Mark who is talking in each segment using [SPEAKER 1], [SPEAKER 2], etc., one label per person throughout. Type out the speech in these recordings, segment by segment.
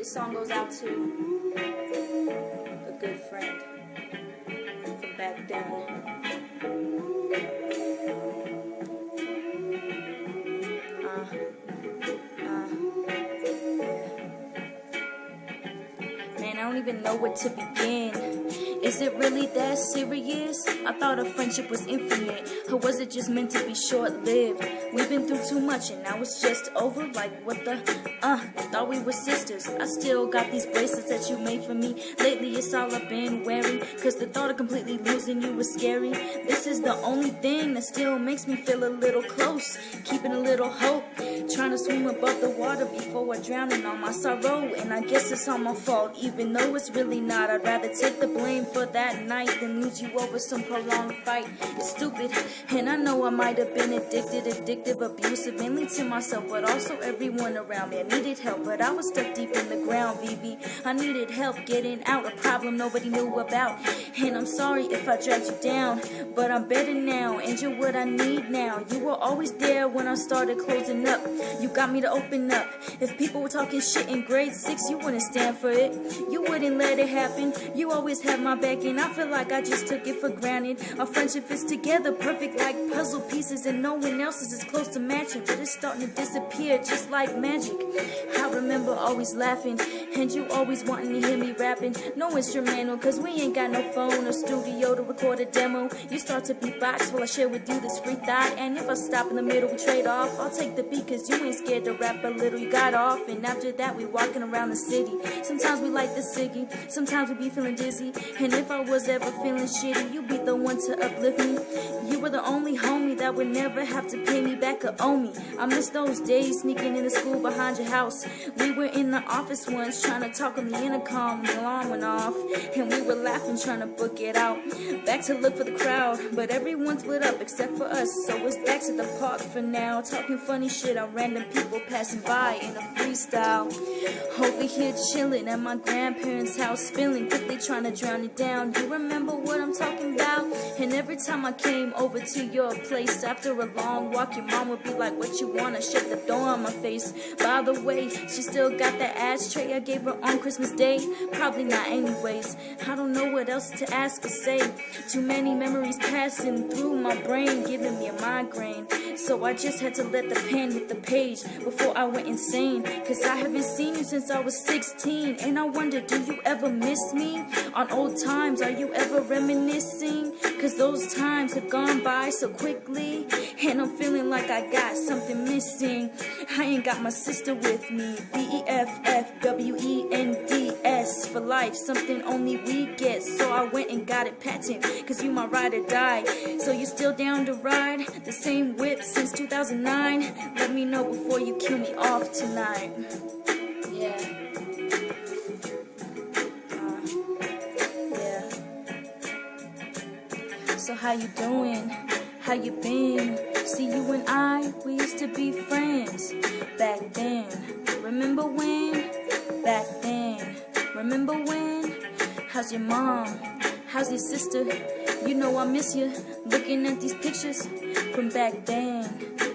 [SPEAKER 1] This song goes out to a good friend from back then. Man, I don't even know where to begin. Is it really that serious? I thought our friendship was infinite. Or was it just meant to be short-lived? We've been through too much and now it's just over. Like what the thought we were sisters. I still got these bracelets that you made for me. Lately it's all I've been wearing, cause the thought of completely losing you was scary. This is the only thing that still makes me feel a little close, keeping a little hope, trying to swim above the water before I drown in all my sorrow. And I guess it's all my fault, even though it's really not. I'd rather take the blame for that night than lose you over some prolonged fight. It's stupid, and I know I might have been addictive, abusive, mainly to myself, but also everyone around me. I needed help, but I was stuck deep in the ground, VV. I needed help getting out, a problem nobody knew about. And I'm sorry if I dragged you down, but I'm better now, and you're what I need now. You were always there when I started closing up. You got me to open up. If people were talking shit in grade 6, you wouldn't stand for it. You wouldn't let it happen. You always had my back, and I feel like I just took it for granted. Our friendship fits together perfect like puzzle pieces, and no one else is as close to matching, but it's starting to disappear just like magic. I remember always laughing, and you always wanting to hear me rapping. No instrumental, cause we ain't got no phone or studio to record a demo. You start to beatbox while I share with you this free thought, and if I stop in the middle we trade off. I'll take the beat cause you ain't scared to rap a little. You got off, and after that we walking around the city. Sometimes we like the ciggy, sometimes we be feeling dizzy, and if I was ever feeling shitty, you be the one to uplift me. You were the only homie that would never have to pay me back or owe me. I miss those days sneaking into school behind your house. We were in the office once trying to talk on the intercom, and the alarm went off, and we were laughing trying to book it out. Back to look for the crowd, but everyone split up except for us, so it's back to the park for now, talking funny shit on random people passing by in a freestyle. Over here chilling at my grandparents' house, spilling quickly trying to drown it down. You remember what I'm talking about? And every time I came over to your place after a long walk, your mom would be like, what you wanna? Shut the door on my face. By the way, she still got that ashtray I gave her on Christmas Day. Probably not anyways. I don't know what else to ask or say. Too many memories passing through my brain, giving me a migraine. So I just had to let the pen hit the page before I went insane. Cause I haven't seen you since I was 16, and I wonder, do you ever miss me? On old times, are you ever reminiscing? Cause those times have gone by so quickly, and I'm feeling like I got something missing. I ain't got my sister with me. BEFFWENDS for life, something only we get. So I went and got it patent, cause you my ride or die. So you still down to ride the same whip since 2009? Let me know before you kill me off tonight. Yeah. So how you doing? How you been? See, you and I, we used to be friends back then. Remember when? Back then. Remember when? How's your mom? How's your sister? You know I miss you. Looking at these pictures from back then.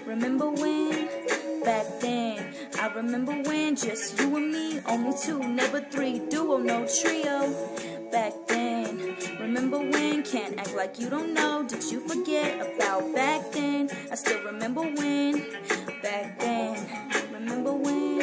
[SPEAKER 1] Remember when? Back then. I remember when just you and me, only two, never three, duo, no trio. Back then. Remember when? Can't act like you don't know. Did you forget about back then? I still remember when. Back then. Remember when?